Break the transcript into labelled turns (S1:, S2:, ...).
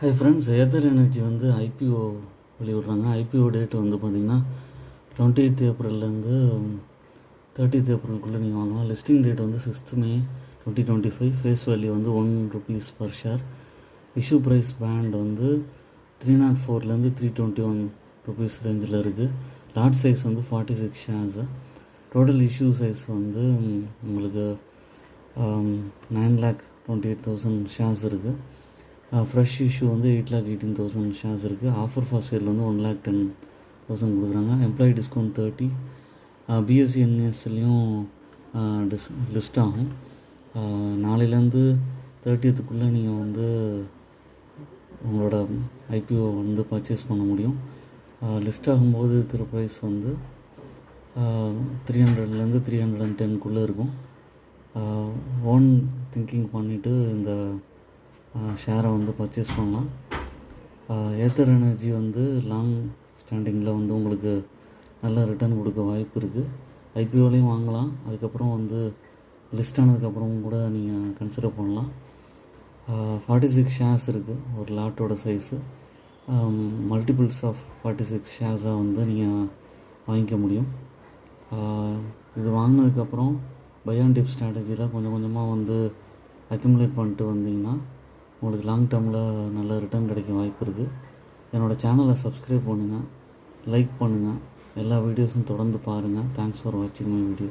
S1: Hi friends, other energy வந்து IPO வெளியிடுறாங்க. IPO date வந்து பார்த்திங்கன்னா 28th ஏப்ரல்லேருந்து 30th ஏப்ரலுக்குள்ளே நீங்கள் வாங்கலாம். லிஸ்டிங் டேட் வந்து 6th May 2025. ஃபேஸ் வேல்யூ வந்து ₹1 per share. Issue price band வந்து 304லேருந்து ₹321 ரேஞ்சில் இருக்குது. லாட் சைஸ் வந்து 46 ஷேர்ஸு. டோட்டல் இஷ்யூ சைஸ் வந்து உங்களுக்கு 9,28,000 ஷேர்ஸ் இருக்குது. ஃப்ரெஷ் இஷ்யூ வந்து 8,18,000 ஷேர்ஸ் இருக்குது. ஆஃபர் ஃபார் சேல் வந்து 1,10,000 கொடுக்குறாங்க. Employee discount 30. பிஎஸ்சி என்எஸ்லையும் லிஸ்ட் ஆகும். நாளையிலேருந்து 30th நீங்கள் வந்து உங்களோட ஐபிஓ வந்து பர்ச்சேஸ் பண்ண முடியும். லிஸ்ட் ஆகும்போது இருக்கிற ப்ரைஸ் வந்து 300லேருந்து 310 இருக்கும். ஓன் திங்கிங் பண்ணிவிட்டு இந்த ஷேரை வந்து பர்ச்சேஸ் பண்ணலாம். ஏதர் எனர்ஜி வந்து லாங் ஸ்டாண்டிங்கில் வந்து உங்களுக்கு நல்ல ரிட்டர்ன் கொடுக்க வாய்ப்பு இருக்குது. ஐபிஓலையும் வாங்கலாம். அதுக்கப்புறம் வந்து லிஸ்ட் ஆனதுக்கப்புறம் கூட நீங்கள் கன்சிடர் பண்ணலாம். 46 ஷேர்ஸ் இருக்குது ஒரு லாட்டோட சைஸு. மல்டிபிள்ஸ் ஆஃப் 46 ஷேர்ஸாக வந்து நீங்கள் வாங்கிக்க முடியும். இது வாங்கினதுக்கப்புறம் பை அண்ட் டிப் ஸ்ட்ராட்டஜியில் கொஞ்சம் கொஞ்சமாக வந்து அக்யூமுலேட் பண்ணிட்டு வந்தீங்கன்னா உங்களுக்கு லாங் டேர்மில் நல்ல ரிட்டர்ன் கிடைக்க வாய்ப்பு இருக்குது. என்னோடய சேனலை சப்ஸ்கிரைப் பண்ணுங்கள், லைக் பண்ணுங்கள், எல்லா வீடியோஸும் தொடர்ந்து பாருங்கள். தேங்க்ஸ் ஃபார் வாட்சிங் மை வீடியோ.